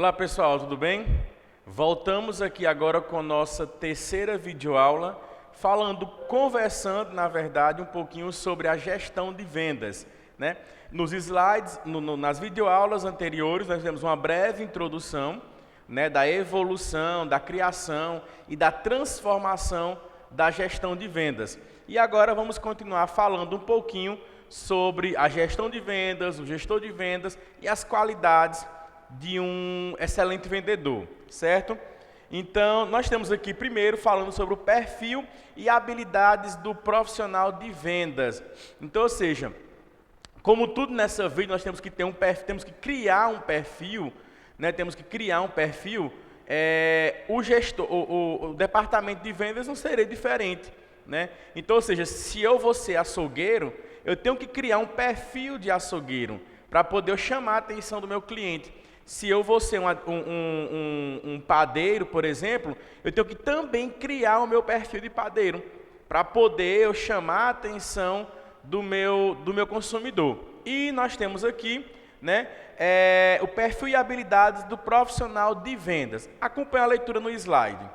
Olá pessoal, tudo bem? Voltamos aqui agora com nossa terceira videoaula, conversando, na verdade, um pouquinho sobre a gestão de vendas, né? Nos slides, nas videoaulas anteriores, nós temos uma breve introdução, né, da evolução, da criação e da transformação da gestão de vendas. E agora vamos continuar falando um pouquinho sobre a gestão de vendas, o gestor de vendas e as qualidades de um excelente vendedor, certo? Então, nós estamos aqui primeiro falando sobre o perfil e habilidades do profissional de vendas. Então, ou seja, como tudo nessa vida, nós temos que ter um perfil, temos que criar um perfil, né? Temos que criar um perfil. O gestor, o departamento de vendas não seria diferente, né? Então, ou seja, se eu vou ser açougueiro, eu tenho que criar um perfil de açougueiro para poder chamar a atenção do meu cliente. Se eu vou ser um padeiro, por exemplo, eu tenho que também criar o meu perfil de padeiro para poder eu chamar a atenção do meu consumidor. E nós temos aqui, né, o perfil e habilidades do profissional de vendas. Acompanhe a leitura no slide.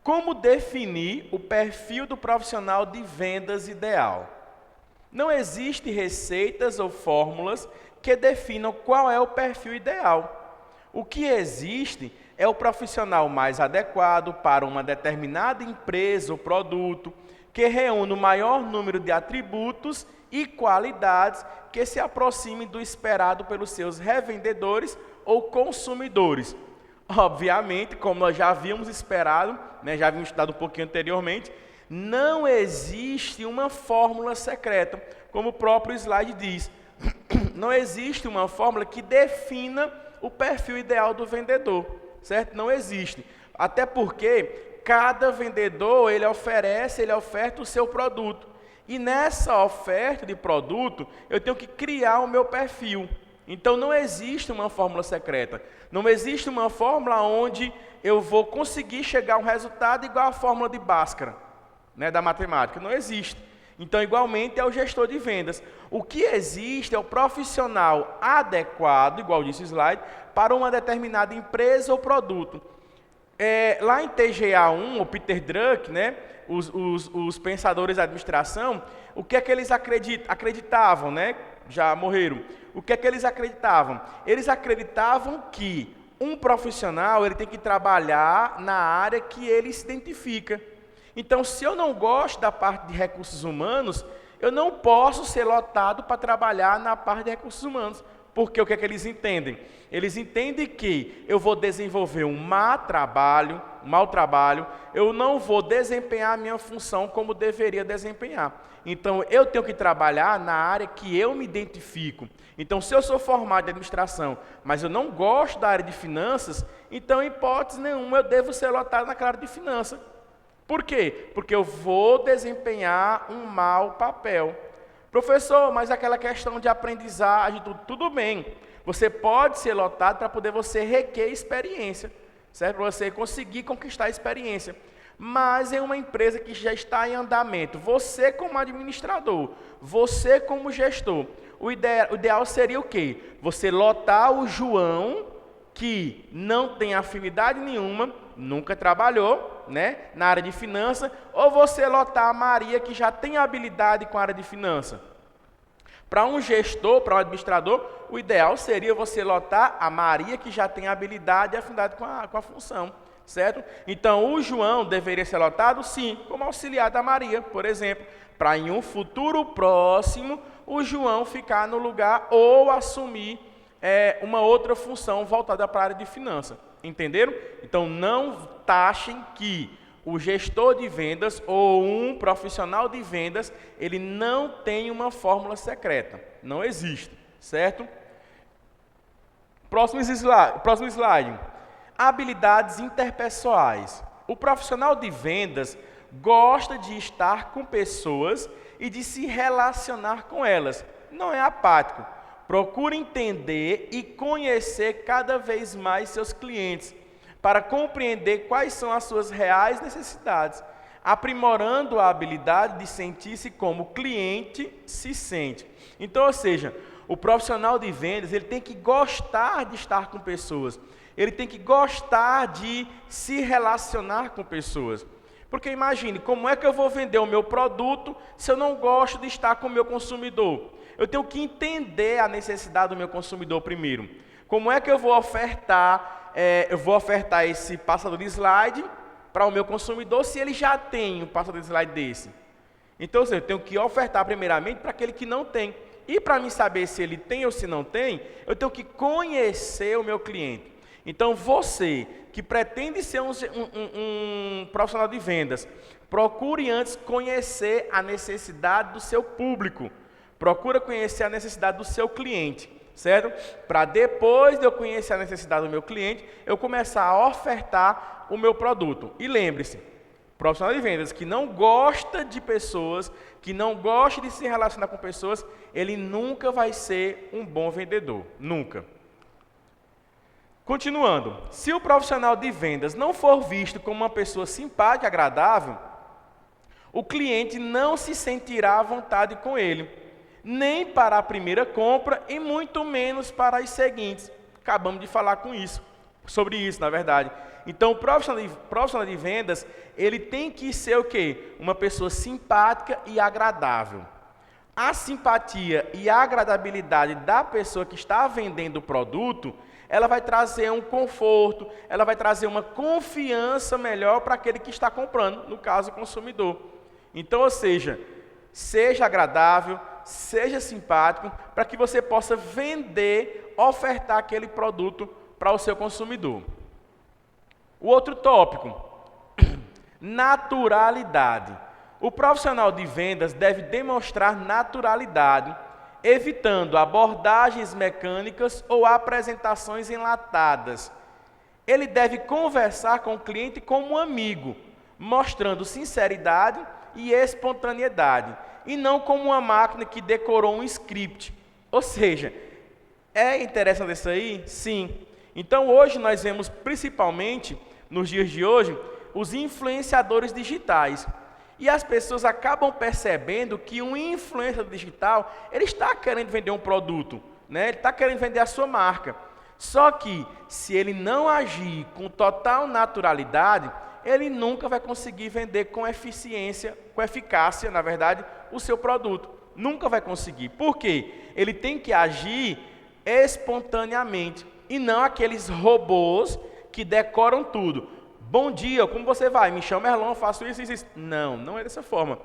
Como definir o perfil do profissional de vendas ideal? Não existe receitas ou fórmulas que definam qual é o perfil ideal. O que existe é o profissional mais adequado para uma determinada empresa ou produto, que reúne o maior número de atributos e qualidades que se aproximem do esperado pelos seus revendedores ou consumidores. Obviamente, como nós já havíamos esperado, né, já havíamos estudado um pouquinho anteriormente, não existe uma fórmula secreta, como o próprio slide diz. Não existe uma fórmula que defina o perfil ideal do vendedor, certo? Não existe. Até porque cada vendedor, ele oferta o seu produto. E nessa oferta de produto, eu tenho que criar o meu perfil. Então não existe uma fórmula secreta. Não existe uma fórmula onde eu vou conseguir chegar a um resultado igual à fórmula de Bhaskara, né, da matemática. Não existe. Então, igualmente, é o gestor de vendas. O que existe é o profissional adequado, igual disse o slide, para uma determinada empresa ou produto. Lá em TGA1, o Peter Drucker, né, os pensadores da administração, o que é que eles acreditavam, né? Já morreram. O que é que eles acreditavam? Eles acreditavam que um profissional ele tem que trabalhar na área que ele se identifica. Então, se eu não gosto da parte de recursos humanos, eu não posso ser lotado para trabalhar na parte de recursos humanos. Porque o que é que eles entendem? Eles entendem que eu vou desenvolver um mau trabalho, eu não vou desempenhar a minha função como deveria desempenhar. Então, eu tenho que trabalhar na área que eu me identifico. Então, se eu sou formado em administração, mas eu não gosto da área de finanças, então, em hipótese nenhuma, eu devo ser lotado naquela área de finanças. Por quê? Porque eu vou desempenhar um mau papel. Professor, mas aquela questão de aprendizagem, tudo bem. Você pode ser lotado para poder você requer experiência, certo? Para você conseguir conquistar a experiência. Mas em uma empresa que já está em andamento, você como administrador, você como gestor, o ideal seria o quê? Você lotar o João, que não tem afinidade nenhuma, nunca trabalhou, né, na área de finanças, ou você lotar a Maria, que já tem habilidade com a área de finanças. Para um gestor, para um administrador, o ideal seria você lotar a Maria, que já tem habilidade e afinidade com a função, certo? Então, o João deveria ser lotado, sim, como auxiliar da Maria, por exemplo, para em um futuro próximo, o João ficar no lugar ou assumir uma outra função voltada para a área de finanças. Entenderam? Então, não taxem que o gestor de vendas ou um profissional de vendas, ele não tem uma fórmula secreta. Não existe, certo? Próximo slide. Habilidades interpessoais. O profissional de vendas gosta de estar com pessoas e de se relacionar com elas. Não é apático. Procure entender e conhecer cada vez mais seus clientes, para compreender quais são as suas reais necessidades, aprimorando a habilidade de sentir-se como o cliente se sente. Então, ou seja, O profissional de vendas, ele tem que gostar de estar com pessoas. Ele tem que gostar de se relacionar com pessoas. Porque imagine, como é que eu vou vender o meu produto se eu não gosto de estar com o meu consumidor? Eu tenho que entender a necessidade do meu consumidor primeiro. Como é que eu vou ofertar, esse passador de slide para o meu consumidor se ele já tem um passador de slide desse? Então, eu tenho que ofertar primeiramente para aquele que não tem. E para mim saber se ele tem ou se não tem, eu tenho que conhecer o meu cliente. Então, você que pretende ser um profissional de vendas, procure antes conhecer a necessidade do seu público. Procura conhecer a necessidade do seu cliente, certo? Para depois de eu conhecer a necessidade do meu cliente, eu começar a ofertar o meu produto. E lembre-se, profissional de vendas que não gosta de pessoas, que não gosta de se relacionar com pessoas, ele nunca vai ser um bom vendedor, nunca. Continuando, se o profissional de vendas não for visto como uma pessoa simpática e agradável, o cliente não se sentirá à vontade com ele, nem para a primeira compra e muito menos para as seguintes. Acabamos de falar sobre isso, na verdade. Então, o profissional de vendas, ele tem que ser o quê? Uma pessoa simpática e agradável. A simpatia e a agradabilidade da pessoa que está vendendo o produto, ela vai trazer um conforto, ela vai trazer uma confiança melhor para aquele que está comprando, no caso, o consumidor. Então, ou seja agradável, seja simpático, para que você possa vender, ofertar aquele produto para o seu consumidor. O outro tópico, naturalidade. O profissional de vendas deve demonstrar naturalidade, evitando abordagens mecânicas ou apresentações enlatadas. Ele deve conversar com o cliente como um amigo, mostrando sinceridade e espontaneidade, e não como uma máquina que decorou um script. Ou seja, é interessante isso aí? Sim. Então hoje nós vemos principalmente, nos dias de hoje, os influenciadores digitais. E as pessoas acabam percebendo que um influencer digital, ele está querendo vender um produto, né? Ele está querendo vender a sua marca. Só que, se ele não agir com total naturalidade, ele nunca vai conseguir vender com eficácia, na verdade, o seu produto. Nunca vai conseguir. Por quê? Ele tem que agir espontaneamente, e não aqueles robôs que decoram tudo. Bom dia, como você vai? Me chamo Erlon, faço isso, isso, isso. Não é dessa forma.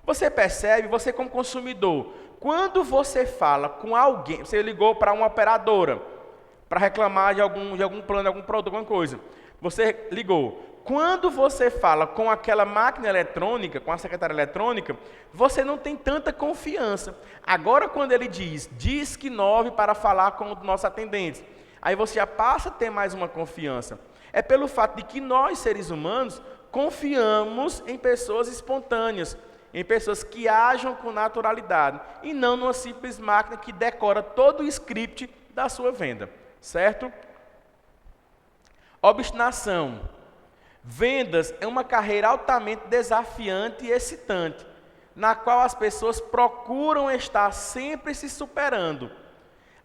Você percebe, você como consumidor, quando você fala com alguém, você ligou para uma operadora, para reclamar de algum plano, de algum produto, alguma coisa. Você ligou. Quando você fala com aquela máquina eletrônica, com a secretária eletrônica, você não tem tanta confiança. Agora, quando ele diz que 9 para falar com o nosso atendente, aí você já passa a ter mais uma confiança. É pelo fato de que nós, seres humanos, confiamos em pessoas espontâneas, em pessoas que ajam com naturalidade, e não numa simples máquina que decora todo o script da sua venda, certo? Obstinação. Vendas é uma carreira altamente desafiante e excitante, na qual as pessoas procuram estar sempre se superando.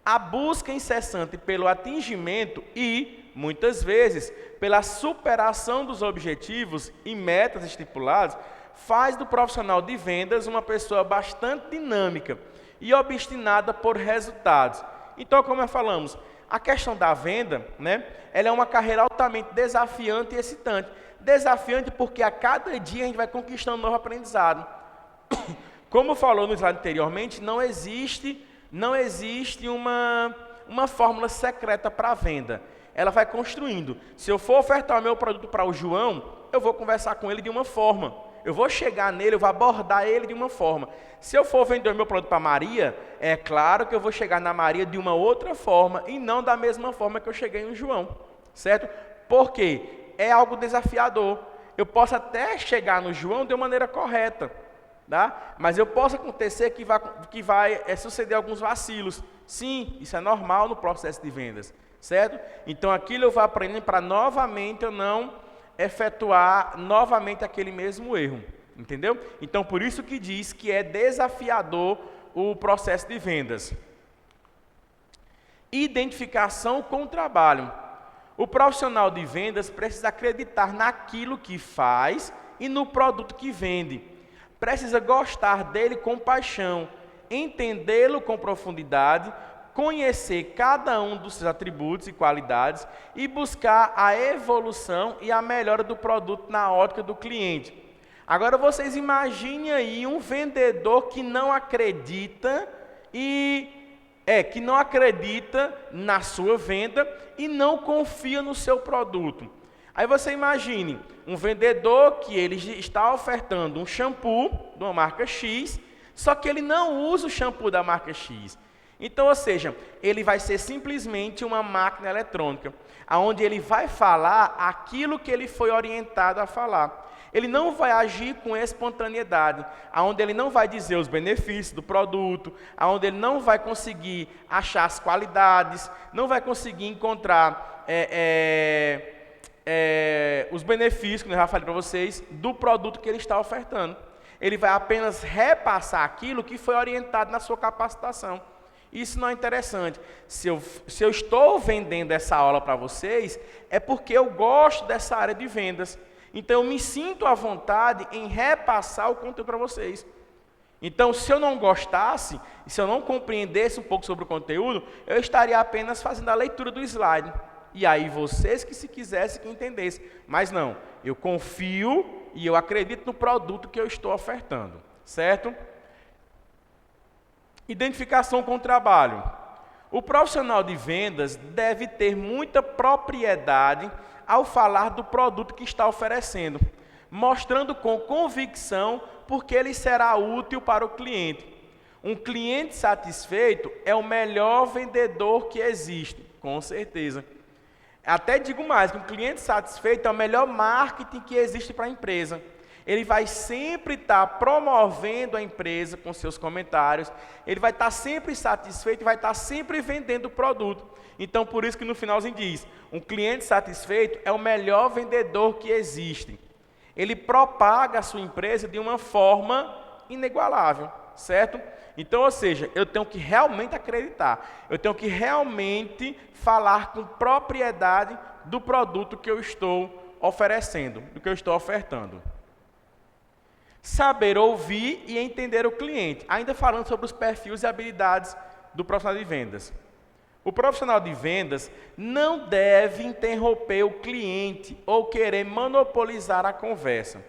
A busca incessante pelo atingimento e, muitas vezes, pela superação dos objetivos e metas estipulados, faz do profissional de vendas uma pessoa bastante dinâmica e obstinada por resultados. Então, como nós falamos, a questão da venda, né, ela é uma carreira altamente desafiante e excitante. Desafiante porque a cada dia a gente vai conquistando um novo aprendizado. Como falou no slide anteriormente, não existe uma fórmula secreta para a venda. Ela vai construindo. Se eu for ofertar o meu produto para o João, eu vou conversar com ele de uma forma. Eu vou chegar nele, eu vou abordar ele de uma forma. Se eu for vender o meu produto para a Maria, é claro que eu vou chegar na Maria de uma outra forma e não da mesma forma que eu cheguei no João. Certo? Por quê? É algo desafiador. Eu posso até chegar no João de uma maneira correta. Tá? Mas eu posso acontecer que vai suceder alguns vacilos. Sim, isso é normal no processo de vendas, certo? Então aquilo eu vou aprendendo para novamente eu não efetuar novamente aquele mesmo erro, entendeu? Então por isso que diz que é desafiador o processo de vendas. Identificação com o trabalho. O profissional de vendas precisa acreditar naquilo que faz e no produto que vende. Precisa gostar dele com paixão, entendê-lo com profundidade, conhecer cada um dos seus atributos e qualidades e buscar a evolução e a melhora do produto na ótica do cliente. Agora vocês imaginem aí um vendedor que não acredita na sua venda e não confia no seu produto. Aí você imagine um vendedor que ele está ofertando um shampoo de uma marca X, só que ele não usa o shampoo da marca X. Então, ou seja, ele vai ser simplesmente uma máquina eletrônica, onde ele vai falar aquilo que ele foi orientado a falar. Ele não vai agir com espontaneidade, onde ele não vai dizer os benefícios do produto, onde ele não vai conseguir achar as qualidades, não vai conseguir encontrar os benefícios, que eu já falei para vocês, do produto que ele está ofertando. Ele vai apenas repassar aquilo que foi orientado na sua capacitação. Isso não é interessante. Se eu estou vendendo essa aula para vocês, é porque eu gosto dessa área de vendas. Então, eu me sinto à vontade em repassar o conteúdo para vocês. Então, se eu não gostasse, se eu não compreendesse um pouco sobre o conteúdo, eu estaria apenas fazendo a leitura do slide. E aí, vocês que se quisessem que entendessem. Mas não, eu confio e eu acredito no produto que eu estou ofertando. Certo? Identificação com o trabalho. O profissional de vendas deve ter muita propriedade ao falar do produto que está oferecendo, mostrando com convicção porque ele será útil para o cliente. Um cliente satisfeito é o melhor vendedor que existe, com certeza. Até digo mais, que um cliente satisfeito é o melhor marketing que existe para a empresa. Ele vai sempre estar promovendo a empresa com seus comentários, ele vai estar sempre satisfeito e vai estar sempre vendendo o produto. Então, por isso que no finalzinho diz, um cliente satisfeito é o melhor vendedor que existe. Ele propaga a sua empresa de uma forma inigualável, certo? Então, ou seja, eu tenho que realmente acreditar, eu tenho que realmente falar com propriedade do produto que eu estou oferecendo, do que eu estou ofertando. Saber ouvir e entender o cliente. Ainda falando sobre os perfis e habilidades do profissional de vendas. O profissional de vendas não deve interromper o cliente ou querer monopolizar a conversa.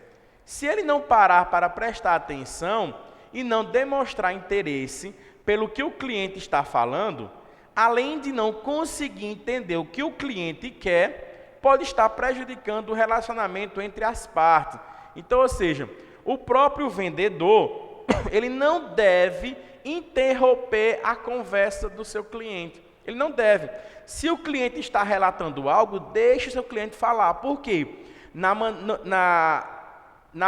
Se ele não parar para prestar atenção e não demonstrar interesse pelo que o cliente está falando, além de não conseguir entender o que o cliente quer, pode estar prejudicando o relacionamento entre as partes. Então, ou seja, o próprio vendedor, ele não deve interromper a conversa do seu cliente. Ele não deve. Se o cliente está relatando algo, deixe o seu cliente falar. Por quê? Na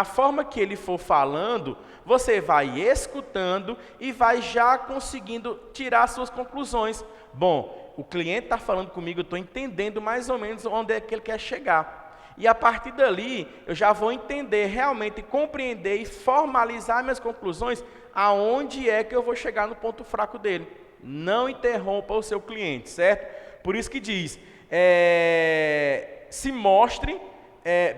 forma que ele for falando, você vai escutando e vai já conseguindo tirar suas conclusões. Bom, o cliente está falando comigo, eu estou entendendo mais ou menos onde é que ele quer chegar. E a partir dali, eu já vou entender, realmente compreender e formalizar minhas conclusões aonde é que eu vou chegar no ponto fraco dele. Não interrompa o seu cliente, certo? Por isso que diz, se mostre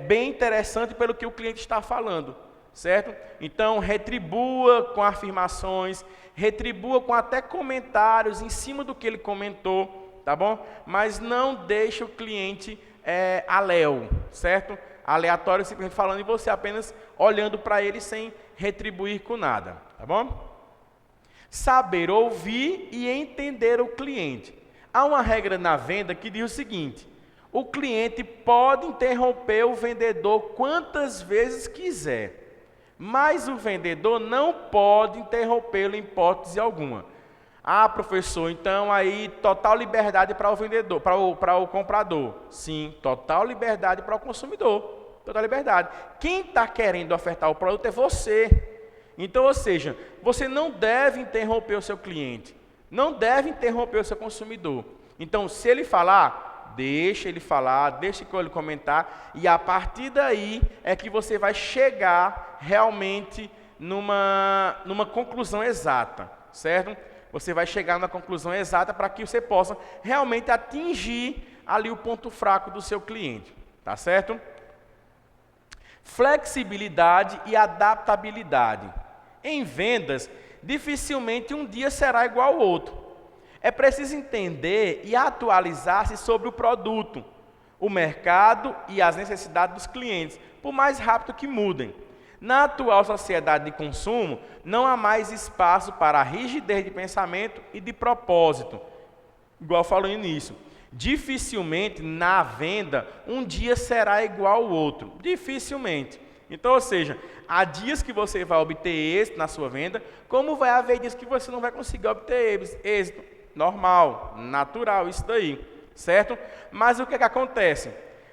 bem interessante pelo que o cliente está falando, certo? Então, retribua com afirmações, retribua com até comentários em cima do que ele comentou, tá bom? Mas não deixe o cliente aléu, certo? Aleatório, simplesmente falando e você apenas olhando para ele sem retribuir com nada, tá bom? Saber ouvir e entender o cliente. Há uma regra na venda que diz o seguinte: o cliente pode interromper o vendedor quantas vezes quiser, mas o vendedor não pode interrompê-lo em hipótese alguma. Ah, professor, então aí total liberdade para o vendedor, para o comprador. Sim, total liberdade para o consumidor. Total liberdade. Quem está querendo ofertar o produto é você. Então, ou seja, você não deve interromper o seu cliente, não deve interromper o seu consumidor. Então, se ele falar, deixa ele falar, deixa ele comentar, e a partir daí é que você vai chegar realmente numa conclusão exata, certo? Você vai chegar na conclusão exata para que você possa realmente atingir ali o ponto fraco do seu cliente, tá certo? Flexibilidade e adaptabilidade. Em vendas, dificilmente um dia será igual ao outro. É preciso entender e atualizar-se sobre o produto, o mercado e as necessidades dos clientes, por mais rápido que mudem. Na atual sociedade de consumo, não há mais espaço para a rigidez de pensamento e de propósito. Igual eu falei no início. Dificilmente na venda um dia será igual ao outro. Dificilmente. Então, ou seja, há dias que você vai obter êxito na sua venda, como vai haver dias que você não vai conseguir obter êxito. Normal, natural, isso daí, certo? Mas o que acontece?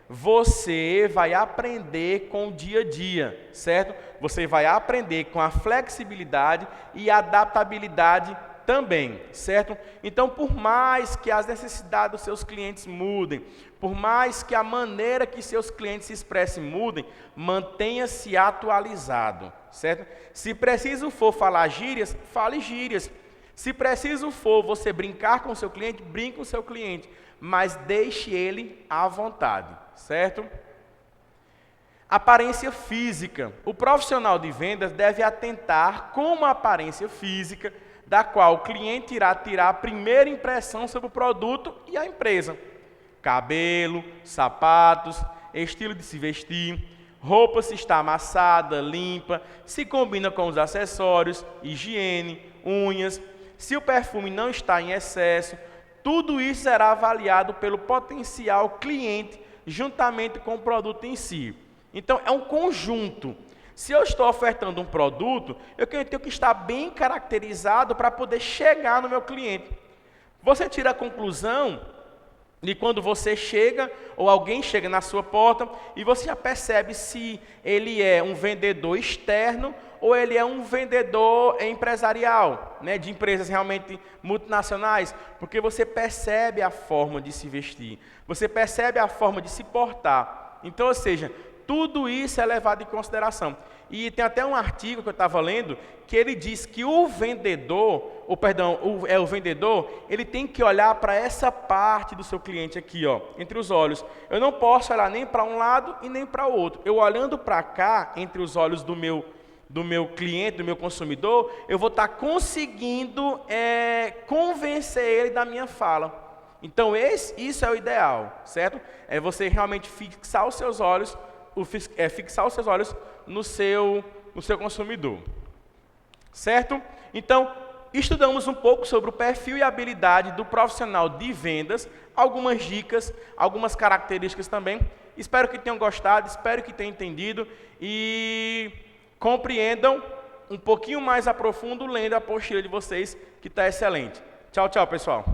Você vai aprender com o dia a dia, certo? Você vai aprender com a flexibilidade e a adaptabilidade também, certo? Então, por mais que as necessidades dos seus clientes mudem, por mais que a maneira que seus clientes se expressem mudem, mantenha-se atualizado, certo? Se preciso for falar gírias, fale gírias. Se preciso for você brincar com o seu cliente, brinque com o seu cliente, mas deixe ele à vontade, certo? Aparência física. O profissional de vendas deve atentar como a aparência física, da qual o cliente irá tirar a primeira impressão sobre o produto e a empresa. Cabelo, sapatos, estilo de se vestir, roupa se está amassada, limpa, se combina com os acessórios, higiene, unhas, se o perfume não está em excesso, tudo isso será avaliado pelo potencial cliente juntamente com o produto em si. Então, é um conjunto. Se eu estou ofertando um produto, eu tenho que estar bem caracterizado para poder chegar no meu cliente. Você tira a conclusão de quando você chega, ou alguém chega na sua porta, e você já percebe se ele é um vendedor externo, ou ele é um vendedor empresarial, né, de empresas realmente multinacionais, porque você percebe a forma de se vestir, você percebe a forma de se portar. Então, ou seja, tudo isso é levado em consideração. E tem até um artigo que eu estava lendo, que ele diz que o vendedor, ele tem que olhar para essa parte do seu cliente aqui, ó, entre os olhos. Eu não posso olhar nem para um lado e nem para o outro. Eu olhando para cá, entre os olhos do meu cliente, do meu consumidor, eu vou estar conseguindo convencer ele da minha fala. Então, isso é o ideal, certo? É você realmente fixar os seus olhos, no seu consumidor, certo? Então, estudamos um pouco sobre o perfil e habilidade do profissional de vendas, algumas dicas, algumas características também. Espero que tenham gostado, espero que tenham entendido e compreendam um pouquinho mais a profundo lendo a apostila de vocês, que está excelente. Tchau, tchau, pessoal.